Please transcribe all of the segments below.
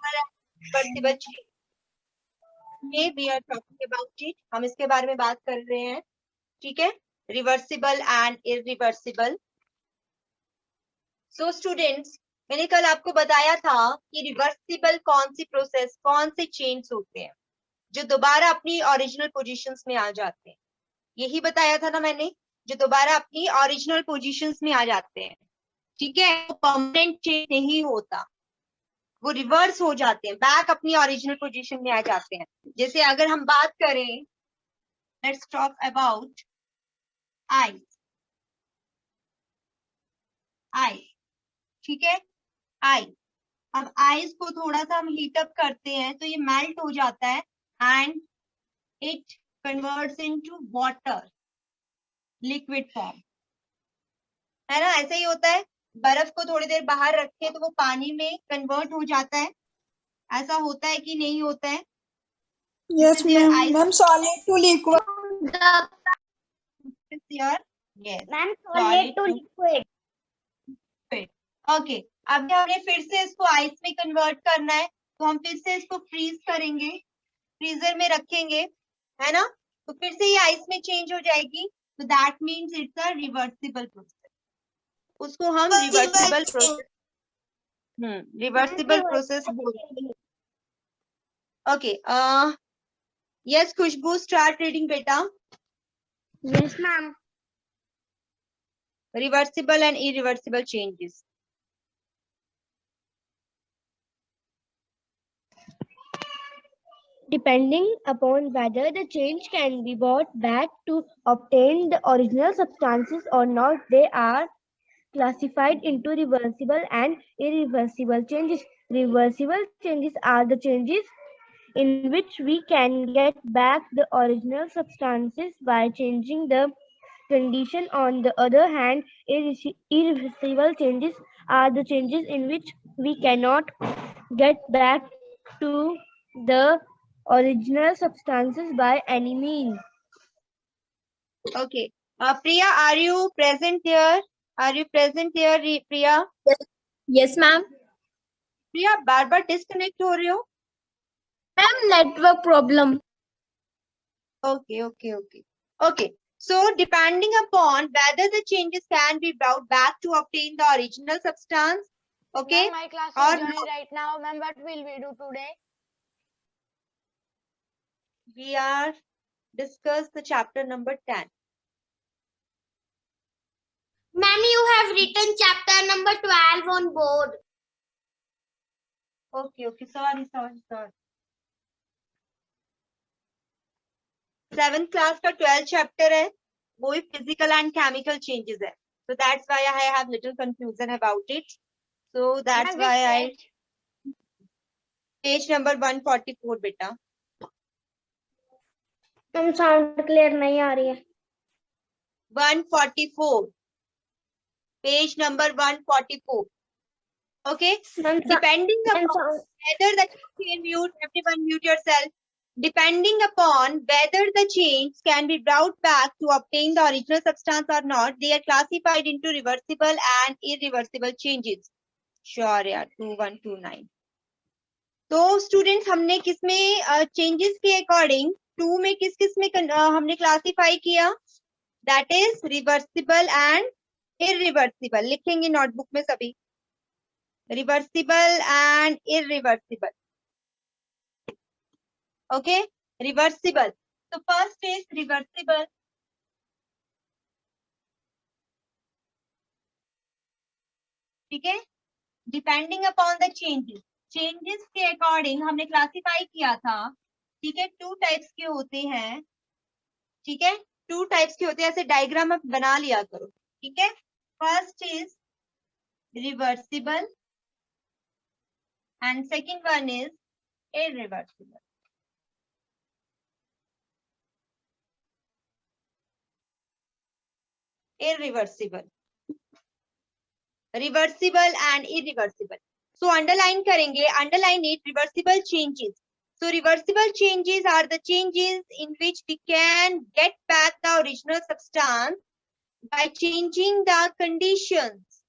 Reversible change we are talking about it, हम इसके बारे में बात कर रहे हैं, ठीक है, reversible and irreversible. So students, मैंने कल आपको बताया था कि रिवर्सिबल कौन सी प्रोसेस, कौन से चेंज होते हैं जो दोबारा अपनी ओरिजिनल पोजीशंस में आ जाते हैं, यही बताया था ना मैंने, जो दोबारा अपनी ओरिजिनल पोजीशंस में आ जाते हैं, ठीक है, वो परमानेंट चेंज नहीं होता, वो रिवर्स हो जाते हैं, बैक अपनी ओरिजिनल पोजीशन में आ जाते हैं। जैसे अगर हम बात करें, लेट्स टॉक अबाउट आई, आई, ठीक है, आई, अब आइस को थोड़ा सा हम हीट अप करते हैं तो ये मेल्ट हो जाता है and it converts into water, liquid form, है ना, ऐसा ही होता है। बर्फ को थोड़ी देर बाहर रखें तो वो पानी में कन्वर्ट हो जाता है, ऐसा होता है कि नहीं होता है? Yes, ma'am. Solid to liquid. Yes. Ma'am solid to liquid. Okay, अब हमने फिर से इसको आइस में कन्वर्ट करना है तो हम फिर से इसको फ्रीज करेंगे, फ्रीजर में रखेंगे, है ना, तो फिर से ये आइस में चेंज हो जाएगी, तो that means it's a reversible process, उसको हम रिवर्सिबल प्रोसेस, रिवर्सिबल प्रोसेस बोलते हैं। ओके, यस खुशबू, स्टार्ट रीडिंग बेटा। Yes ma'am. Reversible and irreversible changes. Depending upon whether the change can be brought back to obtain the original substances or not, they are classified into reversible and irreversible changes. Reversible changes are the changes in which we can get back the original substances by changing the condition. On the other hand, irreversible changes are the changes in which we cannot get back to the original substances by any means. Okay, Priya, are you present here? Are you present here, Priya? Yes, ma'am. Priya bar bar disconnect हो रहे हो। Ma'am, network problem. Okay, okay, okay, okay. So depending upon whether the changes can be brought back to obtain the original substance, okay? My class or is joining right now. Ma'am, what will we do today? we are discuss the chapter number 10. Ma'am, you have written chapter number 12 on board. Okay, okay, sorry. 7th class का 12th chapter है, वो भी physical and chemical changes है, so that's why I have little confusion about it, so that's why I page number 144 बेटा। Ma'am sound clear नहीं आ रही है। 144, page number 144. Okay, depending upon whether the change, everyone mute yourself. Depending upon whether the change can be brought back to obtain the original substance or not, they are classified into reversible and irreversible changes. Sure यार, 2129. तो students हमने किसमें changes के according 2 में किस किस में हमने क्लासिफाई किया, that is reversible and irreversible, लिखेंगे नोटबुक में सभी, reversible and irreversible. Okay, reversible, तो फर्स्ट इज रिवर्सिबल, ठीक है, depending upon the changes, changes के अकॉर्डिंग हमने क्लासिफाई किया था, ठीक है, 2 टाइप्स के होते हैं, ठीक है, 2 टाइप्स के होते हैं, ऐसे डायग्राम आप बना लिया करो, ठीक है। First is reversible and second one is irreversible. irreversible, reversible and irreversible. So underline करेंगे, underline it, reversible changes. So reversible changes are the changes in which we can get back the original substance by changing the conditions,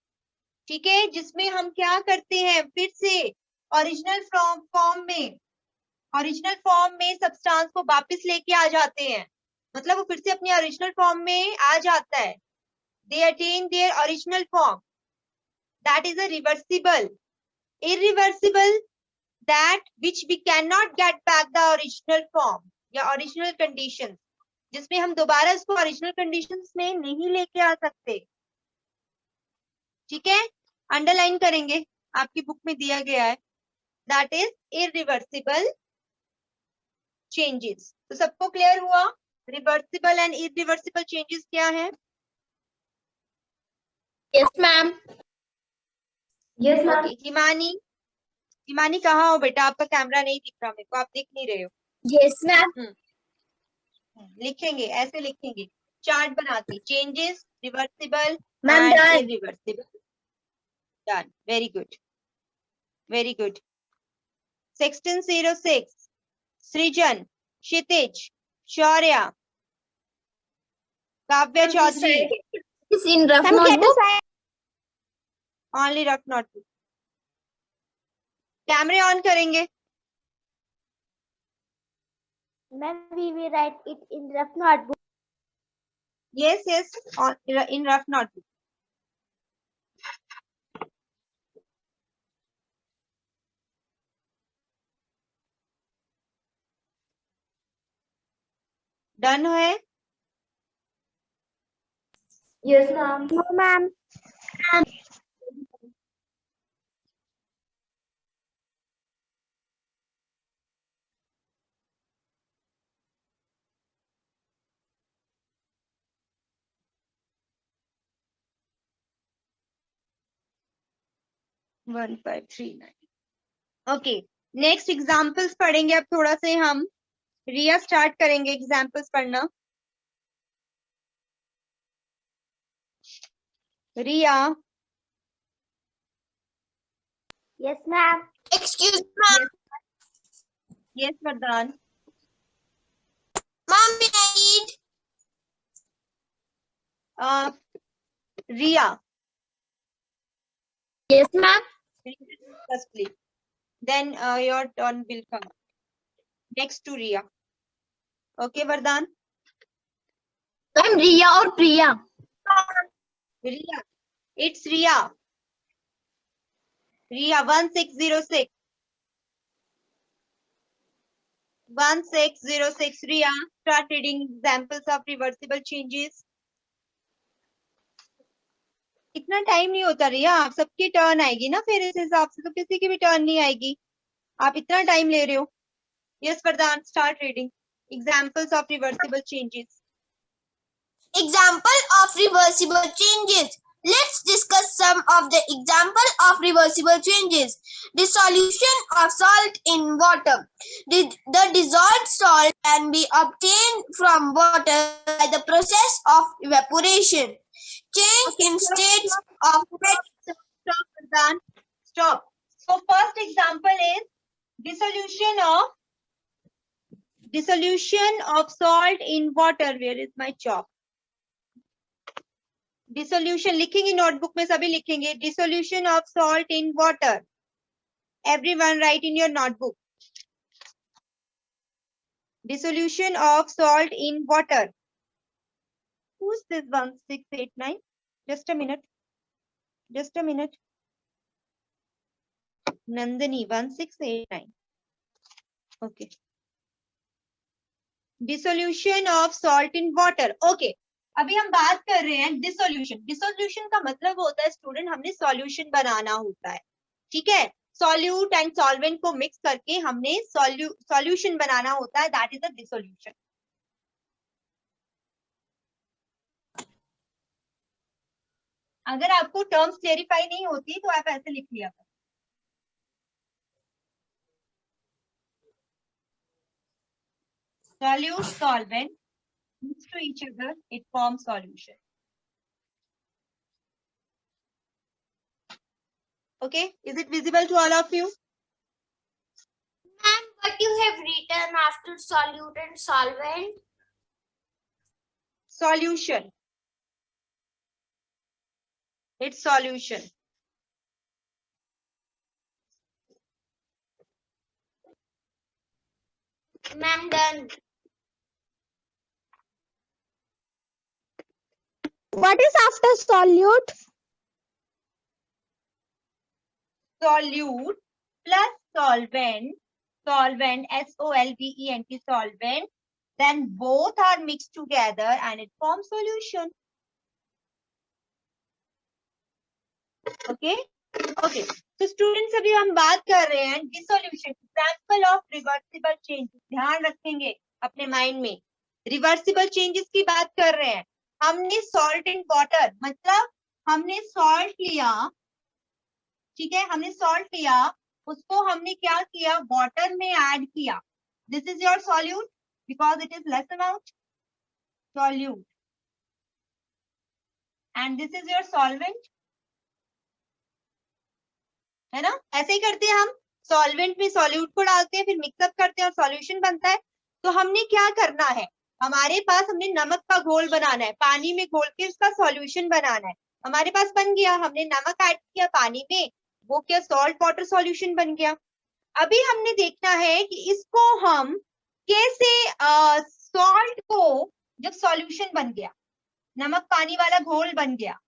ठीक है, जिसमें हम क्या करते हैं, फिर से ओरिजिनल फॉर्म में सब्सटेंस को वापस लेके आ जाते हैं, मतलब वो फिर से अपनी ओरिजिनल फॉर्म में आ जाता है. They attain their original form. That is a reversible. Irreversible, that which we cannot get back the original form या original conditions, जिसमें हम दोबारा इसको ओरिजिनल कंडीशंस में नहीं लेके आ सकते. ठीक है, अंडरलाइन करेंगे, आपकी बुक में दिया गया है. That is irreversible changes. तो सबको क्लियर हुआ रिवर्सिबल एंड इरिवर्सिबल चेंजेस क्या है? Yes, ma'am. Yes, ma'am. Okay, Himani कहाँ हो बेटा? आपका कैमरा नहीं दिख रहा मेरे को, आप दिख नहीं रहे हो. Yes, ma'am. लिखेंगे, ऐसे लिखेंगे, चार्ट बनाते. Changes, reversible Ma'am, and done. Irreversible. Done, very good, very good. 1606 Srijan, Kshitij, Shaurya, Kavya Chaudhary. It's in rough notebook. Only rough notebook. कैमरे ऑन करेंगे. Ma'am, we will write it in rough notebook. Yes, in rough notebook. Done है? Yes, ma'am. No, ma'am. One 1539. Okay, next examples पढ़ेंगे. अब थोड़ा से हम रिया start करेंगे examples पढ़ना. Riya. Yes, ma'am. Excuse me, ma'am. Yes Vardaan. Ma'am, may I read? Riya. Yes, ma'am. First, please. Then your turn will come. Next to Riya. Okay, Vardhan? Ma'am, Riya or Priya? Riya. It's Riya. Riya, 1606. 1606. Riya, start reading examples of reversible changes. इतना time नहीं होता रिया, आप सबकी turn आएगी ना, फिर इस हिसाब से तो किसी की भी टर्न नहीं आएगी. आप इतना टाइम ले रहे हो. यस वरदान, start reading examples of reversible changes. Example of reversible changes. Let's discuss some of the example of reversible changes. Dissolution of salt in water. The dissolved salt can be obtained from water by the process of evaporation. Change in states of Stop, Vardhan. Stop. So first example is dissolution of salt in water. Where is my chalk? Dissolution लिखेंगे, notebook में सभी लिखेंगे. Dissolution of salt in water. Everyone write in your notebook. Dissolution of salt in water. Who's this 1689? Just a minute. Just a minute. Nandini 1689. Okay. Dissolution of salt in water. Okay. अभी हम बात कर रहे हैं dissolution. Dissolution का मतलब होता है स्टूडेंट, हमने सॉल्यूशन बनाना होता है. ठीक है, सॉल्यूट एंड सॉल्वेंट को मिक्स करके हमने सॉल्यूशन बनाना होता है. That is a dissolution. अगर आपको टर्म्स क्लेरिफाई नहीं होती तो आप ऐसे लिख लिया करो. Solute, solvent mix to each other, it forms solution. Okay, is it visible to all of you? Ma'am, what you have written after solute and solvent? Solution. It's solution. Ma'am, done. What is after solute? Solute plus solvent, solvent, solvent, solvent, then both are mixed together and it forms solution. Okay, okay. So students, अभी हम बात कर रहे हैं dissolution, example of reversible changes. ध्यान रखेंगे अपने mind में, रिवर्सिबल चेंजेस की बात कर रहे हैं. हमने सॉल्ट इन वाटर, मतलब हमने सॉल्ट लिया, ठीक है, हमने सॉल्ट लिया, उसको हमने क्या किया, वाटर में ऐड किया. This is your solute because it is less amount, solute, and this is your solvent, है ना. ऐसे ही करते हैं हम, सॉल्वेंट में सॉल्यूट को डालते हैं, फिर मिक्सअप करते हैं और सॉल्यूशन बनता है. तो हमने क्या करना है, हमारे पास हमने नमक का घोल बनाना है, पानी में घोल के उसका सॉल्यूशन बनाना है. हमारे पास बन गया, हमने नमक ऐड किया पानी में, वो क्या सॉल्ट वाटर सॉल्यूशन बन गया. अभी हमने देखना है कि इसको हम कैसे, सॉल्ट को जब सॉल्यूशन बन गया, नमक पानी वाला घोल बन गया,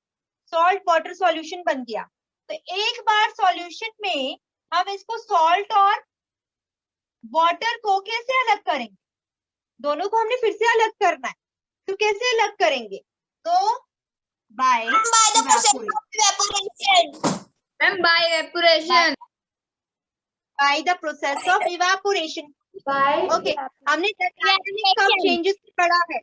सॉल्ट वाटर सॉल्यूशन बन गया, तो एक बार सॉल्यूशन में हम इसको सॉल्ट और वाटर को कैसे अलग करेंगे, दोनों को हमने फिर से अलग करना है. तो कैसे अलग करेंगे, तो bye By the process of evaporation. Ma'am, by evaporation. by the process of evaporation. Okay, हमने the dynamics of changes में पढ़ा है.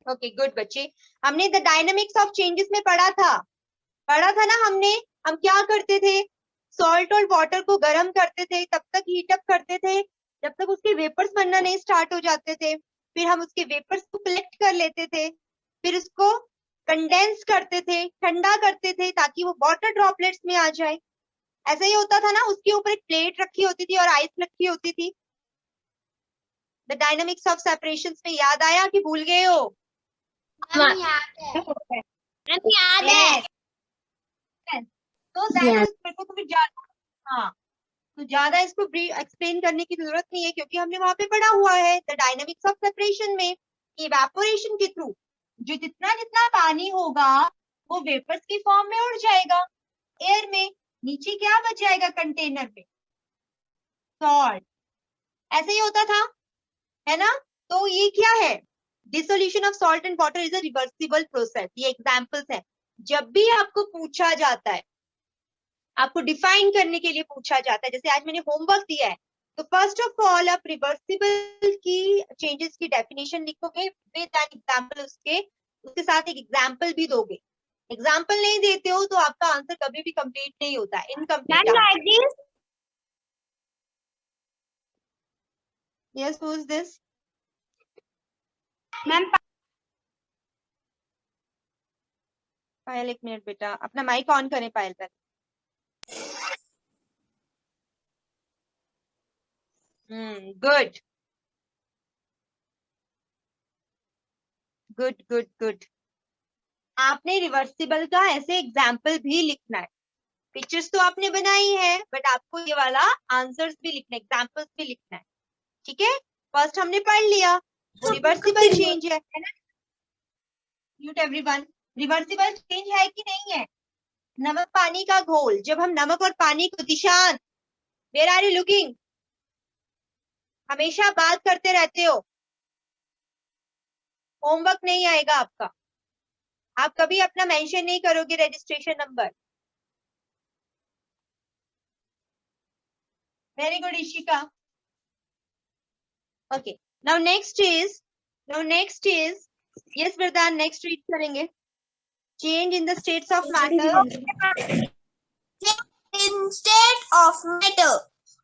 Okay, good बच्चे, हमने the dynamics of changes में पढ़ा था ना हमने. हम क्या करते थे, सॉल्ट और वाटर को गर्म करते थे, तब तक हीट अप करते थे जब तक उसके वेपर्स बनना नहीं स्टार्ट हो जाते थे. फिर हम उसके वेपर्स को कलेक्ट कर लेते थे, फिर उसको कंडेंस करते थे, ठंडा करते थे ताकि वो वाटर ड्रॉपलेट्स में आ जाए. ऐसा ही होता था ना. उसके ऊपर एक प्लेट रखी होती थी और आइस रखी होती थी. द डायनामिक्स ऑफ सेपरेशंस में याद आया कि भूल गए हो? Ma'am, याद है. तो मेरे को तो ज्यादा, हाँ, तो ज्यादा इसको एक्सप्लेन करने की जरूरत नहीं है क्योंकि हमने वहां पे पढ़ा हुआ है द डायनामिक्स ऑफ सेपरेशन में. इवेपोरेशन के थ्रू जो जितना जितना पानी होगा वो वेपर्स की फॉर्म में उड़ जाएगा एयर में, नीचे क्या बच जाएगा कंटेनर में, सॉल्ट. ऐसे ही होता था, है ना. तो ये क्या है, dissolution of salt and water is a reversible process. ये एग्जांपल्स है. जब भी आपको पूछा जाता है, आपको डिफाइन करने के लिए पूछा जाता है, जैसे आज मैंने होमवर्क दिया है, तो फर्स्ट ऑफ ऑल आप रिवर्सिबल की चेंजेस की डेफिनेशन लिखोगे विद एन एग्जांपल, उसके साथ एक एग्जांपल भी दोगे. एग्जांपल नहीं देते हो तो आपका आंसर कभी भी कंप्लीट नहीं होता है, incomplete. Yes, who is this? Ma'am, Payal, एक मिनट बेटा, अपना माइक ऑन करें पायल पर. Good good good good. आपने रिवर्सिबल का ऐसे एग्जाम्पल भी लिखना है. पिक्चर्स तो आपने बनाई है बट आपको ये वाला आंसर्स भी लिखना है, एग्जाम्पल्स भी लिखना है. ठीक है, फर्स्ट हमने पढ़ लिया वो रिवर्सिबल चेंज है ना. Mute everyone. रिवर्सिबल चेंज है कि नहीं है? नमक पानी का घोल, जब हम नमक और पानी को, दिशान वेयर आर यू लुकिंग, हमेशा बात करते रहते हो, होमवर्क नहीं आएगा आपका, आप कभी अपना मेंशन नहीं करोगे registration number. Very good Ishika. Okay, now next is yes वरदान, नेक्स्ट रीड करेंगे. Change in the states of matter. in state of matter.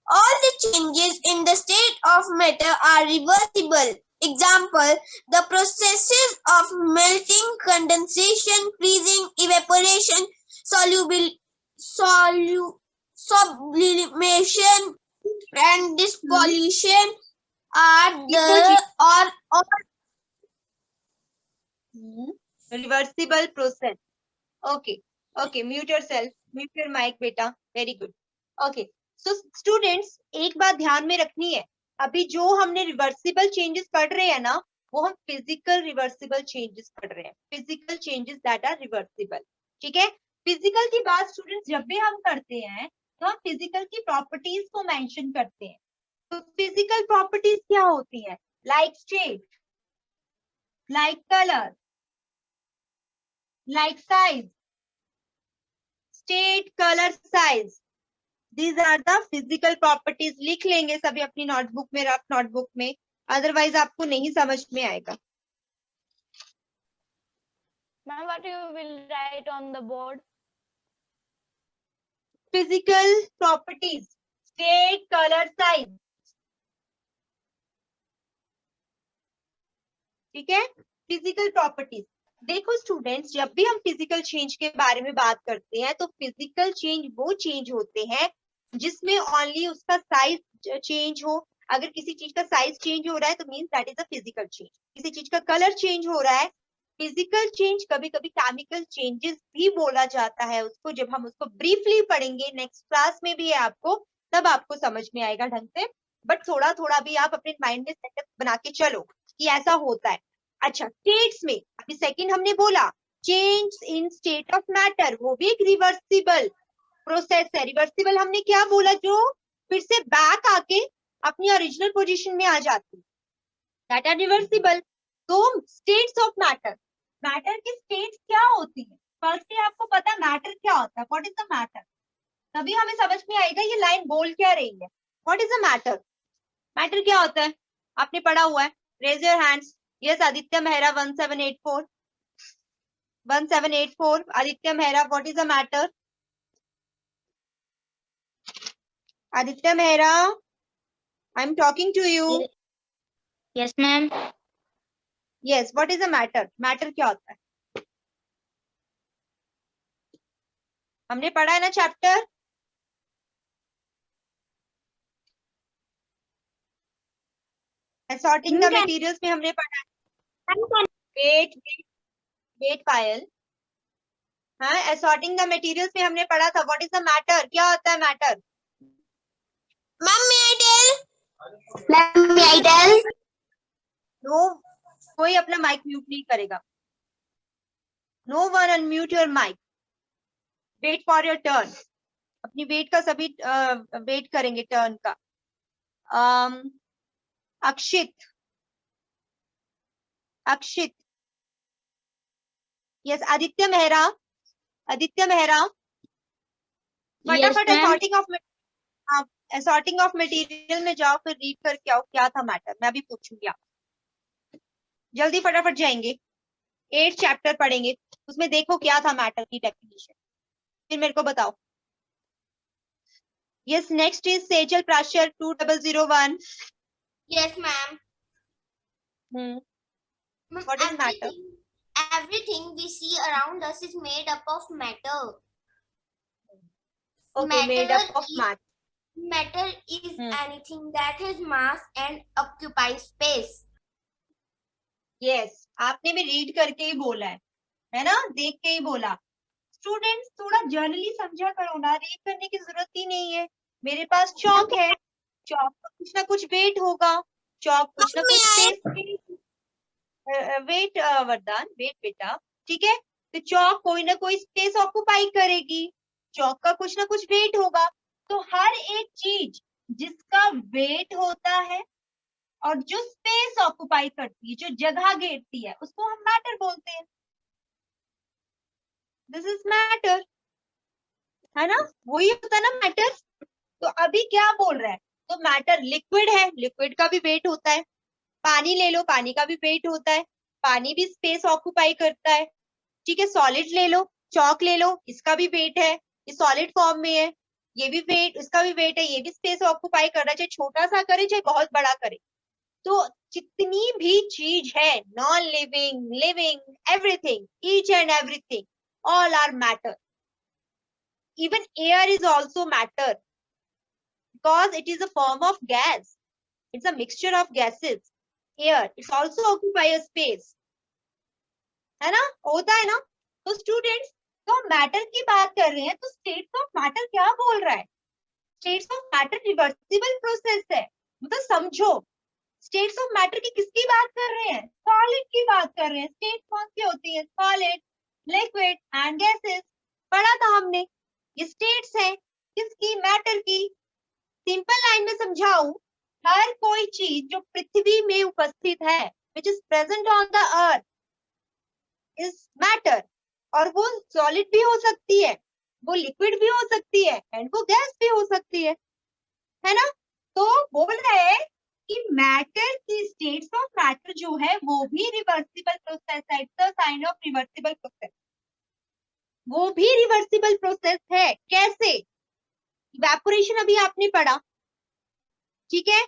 All the changes in the state of matter are reversible. Example, the processes of melting, condensation, freezing, evaporation, sublimation, and dissolution are reversible process. Okay, mute yourself, mute your mic बेटा. Very good. Okay, so students, एक बात ध्यान में रखनी है, अभी जो हमने रिवर्सिबल चेंजेस पढ़ रहे हैं ना, वो हम फिजिकल रिवर्सिबल चेंजेस पढ़ रहे हैं, physical changes that are reversible. ठीक है, फिजिकल की बात स्टूडेंट्स जब भी हम करते हैं तो हम फिजिकल की प्रॉपर्टीज को मेंशन करते हैं। तो फिजिकल प्रॉपर्टीज क्या होती है? Like shape, like colour, like size, state, colour, size, these are the physical properties। लिख लेंगे सभी अपनी नोटबुक में, रफ नोटबुक में, अदरवाइज आपको नहीं समझ में आएगा। Ma'am, what you will write on the board? Physical properties, state, color, size। ठीक है, फिजिकल प्रॉपर्टीज। देखो स्टूडेंट्स, जब भी हम फिजिकल चेंज के बारे में बात करते हैं तो फिजिकल चेंज वो चेंज होते हैं जिसमें ओनली उसका साइज चेंज हो। अगर किसी चीज का साइज चेंज हो रहा है तो means that is a physical change. किसी चीज का कलर चेंज हो रहा है, फिजिकल चेंज, कभी कभी केमिकल चेंजेस भी बोला जाता है उसको। जब हम उसको ब्रीफली पढ़ेंगे, नेक्स्ट क्लास में भी है आपको, तब आपको समझ में आएगा ढंग से। बट थोड़ा थोड़ा भी आप अपने माइंड में सेटअप बना के चलो कि ऐसा होता है। अच्छा, स्टेट्स में अभी सेकंड हमने बोला change in state of matter, वो भी एक रिवर्सिबल प्रोसेस है। रिवर्सिबल हमने क्या बोला? जो फिर से बैक आके अपनी ओरिजिनल पोजीशन में आ जाती है, दैट आर रिवर्सिबल। तो स्टेट्स ऑफ मैटर, मैटर की स्टेट्स क्या होती है? फर्स्ट आपको पता मैटर क्या होता है, व्हाट इज द मैटर, तभी हमें समझ में आएगा ये लाइन बोल क्या रही है। What is the matter? Matter क्या होता है? आपने पढ़ा हुआ है, raise your hands. Yes, Aditya Mehra 1784, 1784, Aditya Mehra, what is the matter? Aditya Mehra, I am talking to you. Yes, ma'am. Yes, what is the matter? Matter क्या होता है? हमने पढ़ा है ना चैप्टर। असॉर्टिंग द मटेरियल्स में हमने पढ़ा है वेट, वेट पायल। हाँ, असॉर्टिंग द मटेरियल्स में हमने पढ़ा था व्हाट इज द मैटर, क्या होता है matter? Ma'am, may I tell? Ma'am, may I tell? No, कोई अपना माइक म्यूट नहीं करेगा। No one unmute your mic, wait for your turn. अपनी वेट का सभी वेट करेंगे टर्न का। अक्षित, अक्षित, यस, आदित्य मेहरा, आदित्य मेहरा, फटाफट असॉर्टिंग ऑफ मटेरियल में जाओ, फिर रीड करके आओ क्या था मैटर। मैं अभी पूछूंगी, आप जल्दी फटाफट जाएंगे। 8 चैप्टर पढ़ेंगे, उसमें देखो क्या था मैटर की डेफिनेशन, फिर मेरे को बताओ। Yes, next is Sejal Prashar 2001। Yes, ma'am. Ma'am, What is matter? Everything we see around us is made up of matter. Okay, made up of matter. Matter is anything that has mass and occupies space. Yes, आपने भी read करके ही बोला है ना, देख के ही बोला। Students थोड़ा जर्नली समझा करो ना, रीड करने की जरूरत ही नहीं है। मेरे पास चौक है, चौक का कुछ ना कुछ वेट होगा, चौक कुछ ना कुछ स्पेस। वेट वरदान, वेट बेटा, ठीक है। तो चौक कोई ना कोई स्पेस ऑक्युपाई करेगी, चौक का कुछ ना कुछ वेट होगा। तो हर एक चीज जिसका वेट होता है और जो स्पेस ऑक्युपाई करती है, जो जगह घेरती है, उसको हम मैटर बोलते हैं। दिस इज मैटर, है ना, वही होता है ना मैटर। तो अभी क्या बोल रहा है? तो मैटर लिक्विड है, लिक्विड का भी वेट होता है। पानी ले लो, पानी का भी वेट होता है, पानी भी स्पेस ऑक्युपाई करता है। ठीक है, सॉलिड ले लो, चौक ले लो, इसका भी वेट है, ये सॉलिड फॉर्म में है, ये भी वेट, इसका भी वेट है, ये भी स्पेस ऑक्युपाई कर रहा है, चाहे छोटा सा करे चाहे बहुत बड़ा करे। तो जितनी भी चीज है, non living, living, everything, each and everything, all are matter. Even air is also matter because it is a form of gas. It's a mixture of gases. Air, it's also occupy a space. है ना, होता है ना। तो students, तो हम matter की बात कर रहे हैं, तो स्टेट्स ऑफ मैटर क्या बोल रहा है? States of matter reversible process है। मतलब समझो, स्टेट्स ऑफ मैटर की किसकी बात कर रहे हैं? सॉलिड की बात कर रहे हैं। स्टेट कौन सी होती है? Solid, liquid and gases. पढ़ा था हमने। ये स्टेट्स हैं किसकी? मैटर की। सिंपल लाइन में समझाऊं, हर कोई चीज जो पृथ्वी में उपस्थित है, which is present on the earth, is matter. और वो सॉलिड भी हो सकती है, वो लिक्विड भी हो सकती है एंड वो गैस भी हो सकती है ना? तो बोल रहे हैं कि मैटर की स्टेट्स ऑफ मैटर जो है वो भी रिवर्सिबल प्रोसेस है। It's a kind of reversible process. वो भी रिवर्सिबल प्रोसेस है। कैसे? इवेपोरेशन अभी आपने पढ़ा, ठीक है,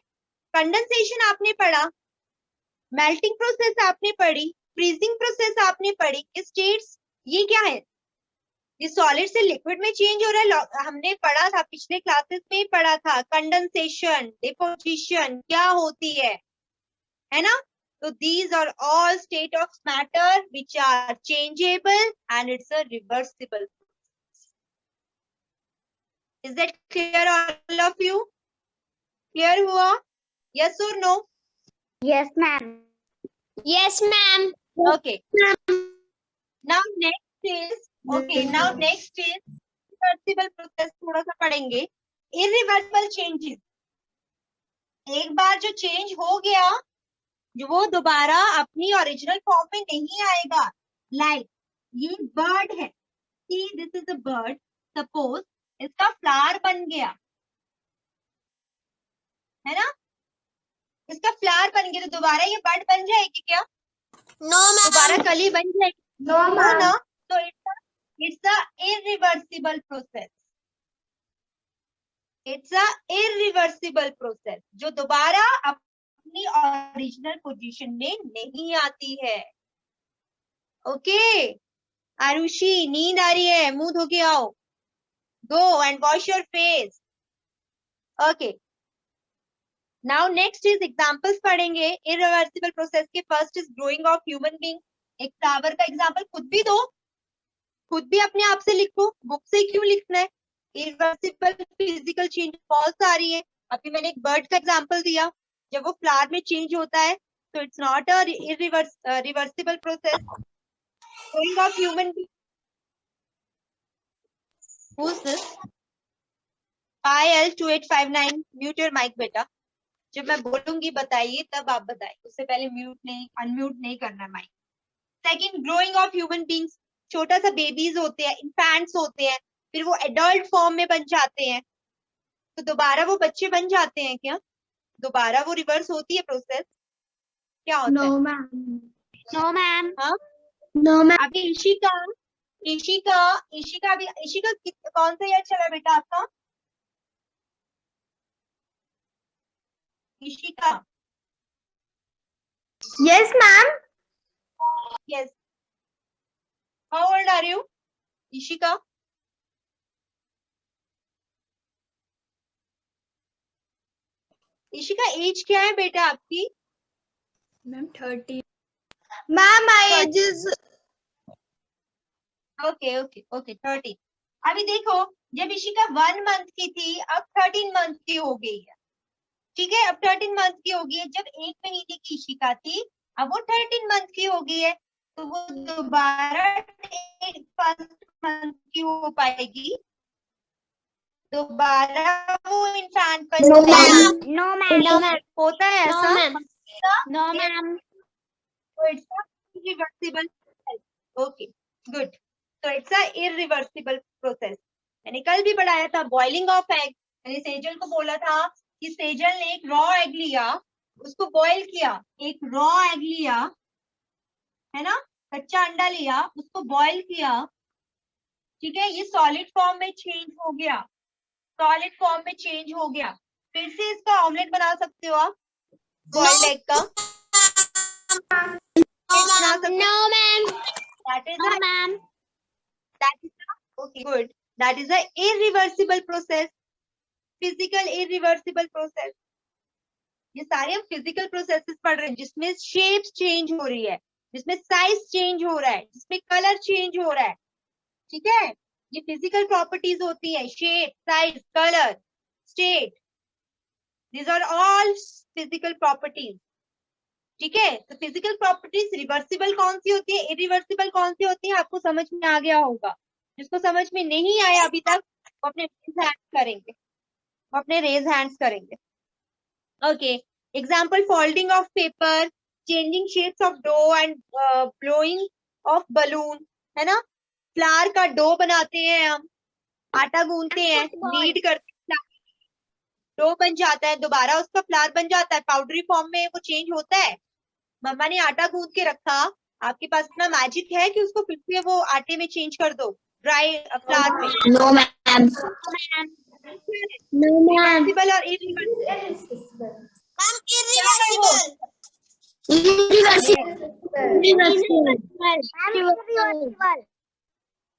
कंडेंसेशन आपने पढ़ा, मेल्टिंग प्रोसेस आपने पढ़ी, फ्रीजिंग प्रोसेस आपने पढ़ी। स्टेट्स ये क्या है? ये सॉलिड से लिक्विड में चेंज हो रहा है। हमने पढ़ा था, पिछले क्लासेस में ही पढ़ा था, कंडेंसेशन, डिपोजिशन क्या होती है ना? So these are all state of matter which are changeable and it's a reversible. Is that clear all of you? Clear हुआ? Yes or no? Yes, ma'am. Yes, ma'am. Okay. Now next is reversible process थोड़ा सा पढ़ेंगे. Irreversible changes. एक बार जो change हो गया, जो वो दोबारा अपनी ओरिजिनल फॉर्म में नहीं आएगा. लाइक ये बर्ड है, see this is a bird, suppose इसका फ्लावर बन गया, है ना? इसका फ्लावर बन गया तो दोबारा ये बर्ड बन जाएगी क्या? No, दोबारा ma'am. कली बन जाएगी? No, No ना. तो it's a irreversible process. It's a irreversible process जो दोबारा अपनी ओरिजिनल पोजीशन में नहीं आती है. ओके आरुषि, नींद आ रही है, मुंह धो के आओ. Go and wash your face. Okay, now next is examples पढ़ेंगे इरिवर्सिबल प्रोसेस के. First is growing of human being. एक फ्लावर का एग्जांपल खुद भी दो, खुद भी अपने आप से लिखो, बुक से क्यों लिखना है? इरिवर्सिबल फिजिकल चेंज बहुत सारी है. अभी मैंने एक बर्ड का एग्जांपल दिया, जब वो फ्लावर में चेंज होता है तो it's not a reversible process. Growing of human being. Who is this? IL2859, mute your mic बेटा. जब मैं बोलूंगी बताइए तब आप बताइए, उससे पहले म्यूट नहीं, अनम्यूट नहीं करना mic. Second, growing of human beings. छोटा सा बेबीज होते हैं, इन्फेंट्स होते हैं, फिर वो एडल्ट फॉर्म में बन जाते हैं, तो दोबारा वो बच्चे बन जाते हैं क्या? दोबारा वो रिवर्स होती है प्रोसेस? क्या होता है? ma'am. No, ma'am. हाँ, No, ma'am. अभी ईशिका अभी कौन सा ईयर चला बेटा आपका? Ishika. Yes, ma'am. Yes. How old are you, Ishika? Ishika age क्या है बेटा आपकी? Ma'am, 30. Ma'am, my age is okay 30. अभी देखो, जब ईशिका 1 मंथ की थी, अब 13 मंथ की हो गई है. ठीक है, अब 13 मंथ की हो गई है. जब 1 महीने की ईशिका थी, अब वो 13 मंथ की हो गई है, तो वो दोबारा 1 मंथ की हो पाएगी? दोबारा वो इंफेंट बन No, जाएगी? No, ma'am. No, ma'am. होता है No, ऐसा? ma'am. No, ma'am. So it's a irreversible process. Okay, good. So it's a irreversible process. मैंने कल भी पढ़ाया था बॉइलिंग ऑफ एग. मैंने सेजल को बोला था कि सेजल ने एक रॉ एग लिया, उसको बॉईल किया. एक रॉ एग लिया, है ना, कच्चा अंडा लिया, उसको बॉईल किया. ठीक है, ये सॉलिड फॉर्म में चेंज हो गया, सॉलिड फॉर्म में चेंज हो गया. फिर से इसका ऑमलेट बना सकते हो आप, बॉइल्ड एग का. No, ma'am. That is No, a ma'am. okay, good. That is a irreversible process. Physical irreversible process. ये सारे हम फिजिकल प्रोसेसेस पढ़ रहे हैं जिसमें शेप्स चेंज हो रही है, जिसमें साइज चेंज हो रहा है, जिसमें कलर चेंज हो रहा है. ठीक है, ये फिजिकल प्रॉपर्टीज होती है, shape, size, colour, state. These are all physical properties. ठीक है, तो फिजिकल प्रॉपर्टीज रिवर्सिबल कौन सी होती है, इरिवर्सिबल कौन सी होती है, आपको समझ में आ गया होगा. जिसको समझ में नहीं आया अभी तक वो अपने रेज हैंड्स करेंगे, वो अपने रेज हैंड्स करेंगे. Okay, example folding of paper, changing shapes of dough and blowing of balloon, है ना. फ्लावर का डो बनाते हैं हम, आटा गूंथते हैं, नीड करते हैं, डो बन जाता है, दोबारा उसका फ्लावर बन जाता है, पाउडरी फॉर्म में वो चेंज होता है. मम्मा ने आटा गूंथ के रखा, आपके पास इतना मैजिक है कि उसको फिर से वो आटे में चेंज कर दो, ड्राई फ्लावर में. No, ma'am. रिवर्सिबल और इरिवर्सिबल.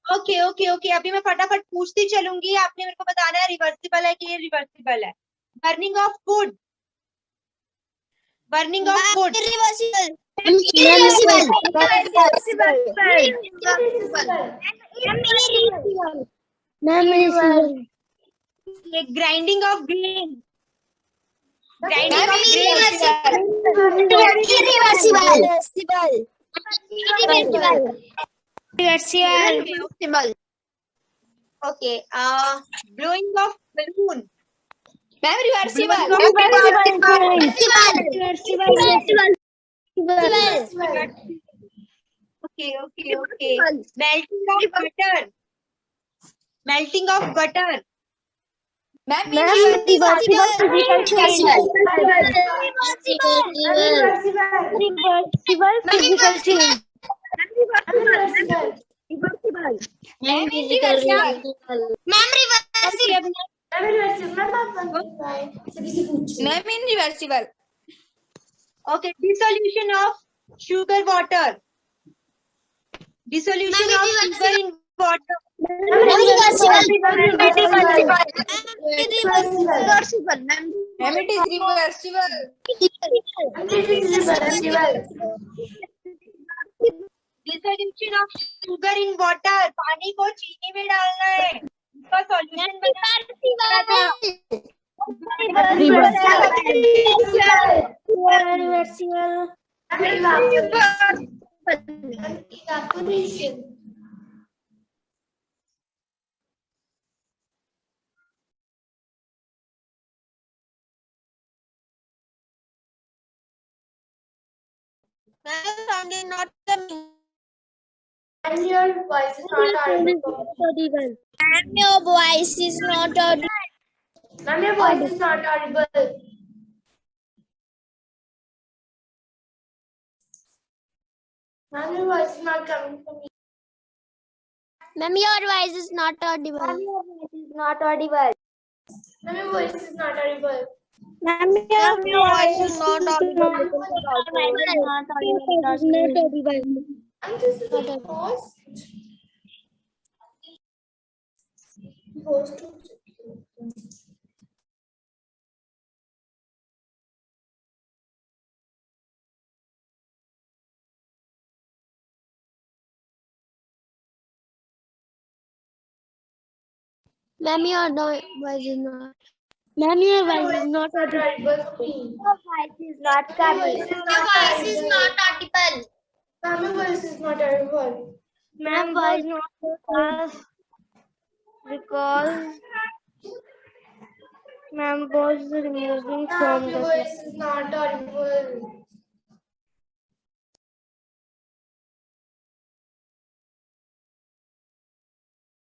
ओके ओके ओके, अभी मैं फटाफट पूछती चलूंगी, आपने मेरे को बताना है रिवर्सिबल है कि इरिवर्सिबल है. Burning of would, burning of would. Grinding of grain, grinding of grain. Okay, blowing of balloon. Okay okay okay, melting of butter, melting of butter. Okay, dissolution of sugar water, dissolution of sugar in water. Dissolution of sugar in water, पानी को चीनी में डालना है, उसका solution बनाना है. Not coming. And your voice is not audible. Ma'am, your voice is not audible. Ma'am, your voice is not audible. Ma'am, your voice is not coming from me. Ma'am, your voice is not audible. Ma'am, your voice is not audible. Ma'am, your voice is not audible. Ma'am, your voice is not audible. I'm just a host. Host. Ma'am, your voice is not. Ma'am, your voice is not audible. Your voice is not coming. Your voice is not audible. Ma'am, your voice is not audible. Ma'am, voice not because ma'am was removing Ma'am, from your the voice is not audible.